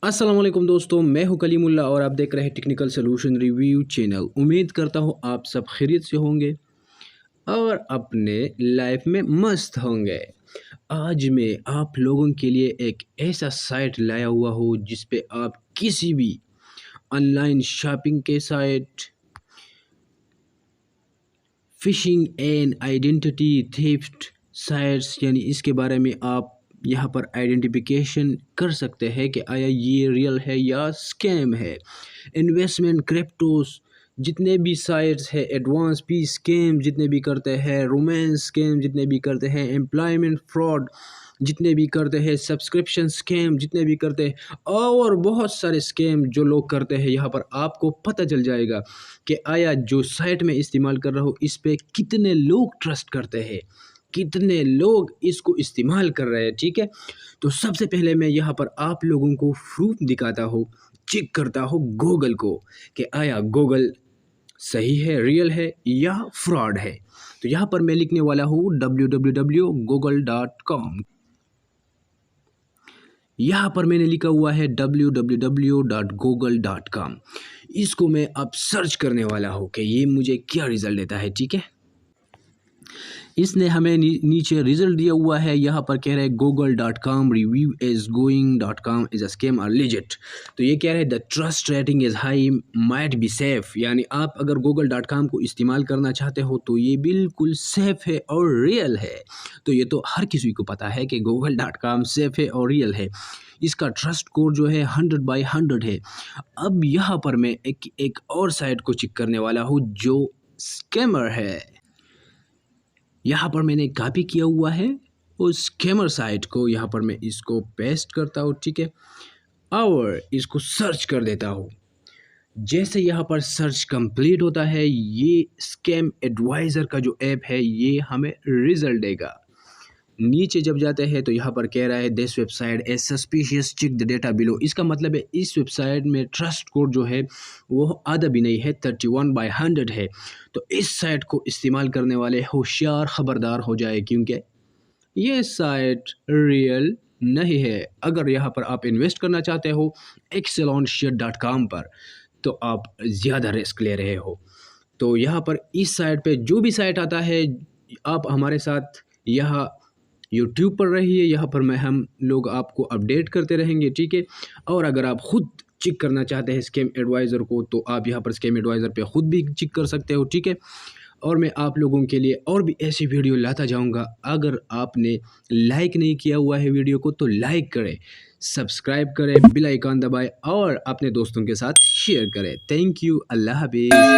अस्सलाम वालेकुम दोस्तों, मैं हूं कलीमुल्ला और आप देख रहे हैं टेक्निकल सोल्यूशन रिव्यू चैनल। उम्मीद करता हूं आप सब खैरियत से होंगे और अपने लाइफ में मस्त होंगे। आज मैं आप लोगों के लिए एक ऐसा साइट लाया हुआ हूं जिस पे आप किसी भी ऑनलाइन शॉपिंग के site, fishing and identity theft sites, यानी इसके बारे में आप यहाँ पर आइडेंटिफिकेशन कर सकते हैं कि आया ये रियल है या स्कैम है। इन्वेस्टमेंट, क्रिप्टोस, जितने भी साइट्स है, एडवांस पी स्कैम जितने भी करते हैं, रोमांस स्कैम जितने भी करते हैं, एम्प्लॉयमेंट फ्रॉड जितने भी करते हैं, सब्सक्रिप्शन स्कैम जितने भी करते हैं और बहुत सारे स्कैम जो लोग करते हैं, यहाँ पर आपको पता चल जाएगा कि आया जो साइट में इस्तेमाल कर रहा हूँ इस पे कितने लोग ट्रस्ट करते हैं, कितने लोग इसको इस्तेमाल कर रहे हैं। ठीक है, तो सबसे पहले मैं यहाँ पर आप लोगों को प्रूफ दिखाता हूँ, चेक करता हूँ गूगल को कि आया गूगल सही है, रियल है या फ्रॉड है। तो यहाँ पर मैं लिखने वाला हूँ www.google.com। यहाँ पर मैंने लिखा हुआ है www.google.com। इसको मैं अब सर्च करने वाला हूँ कि ये मुझे क्या रिजल्ट देता है। ठीक है, इसने हमें नीचे रिजल्ट दिया हुआ है। यहाँ पर कह रहे हैं google.com रिव्यू इज गोइंग.com इज अ स्कैम और लिजिट। तो ये कह रहे हैं the trust rating is high might be safe, यानी आप अगर google.com को इस्तेमाल करना चाहते हो तो ये बिल्कुल सेफ है और रियल है। तो ये तो हर किसी को पता है कि google.com सेफ है और रियल है। इसका ट्रस्ट स्कोर जो है 100/100 है। अब यहाँ पर मैं एक और साइट को चेक करने वाला हूँ जो स्कैमर है। यहाँ पर मैंने कॉपी किया हुआ है उस स्कैमर साइट को, यहाँ पर मैं इसको पेस्ट करता हूँ। ठीक है, और इसको सर्च कर देता हूँ। जैसे यहाँ पर सर्च कंप्लीट होता है, ये स्कैम एडवाइज़र का जो ऐप है ये हमें रिजल्ट देगा। नीचे जब जाते हैं तो यहाँ पर कह रहा है this website is suspicious, check the data below. इसका मतलब है इस वेबसाइट में ट्रस्ट स्कोर जो है वो आधा भी नहीं है, 31/100 है। तो इस साइट को इस्तेमाल करने वाले होशियार खबरदार हो जाए, क्योंकि ये साइट रियल नहीं है। अगर यहाँ पर आप इन्वेस्ट करना चाहते हो excelonshares.com पर तो आप ज़्यादा रिस्क ले रहे हो। तो यहाँ पर इस साइट पे जो भी साइट आता है आप हमारे साथ यहाँ यूट्यूब पर रहिए, यहाँ पर हम लोग आपको अपडेट करते रहेंगे। ठीक है, और अगर आप खुद चेक करना चाहते हैं स्कैम एडवाइज़र को तो आप यहाँ पर स्कैम एडवाइज़र पे खुद भी चेक कर सकते हो। ठीक है, और मैं आप लोगों के लिए और भी ऐसी वीडियो लाता जाऊँगा। अगर आपने लाइक नहीं किया हुआ है वीडियो को तो लाइक करें, सब्सक्राइब करें, बेल आइकन दबाएं और अपने दोस्तों के साथ शेयर करें। थैंक यू, अल्लाह हाफिज़।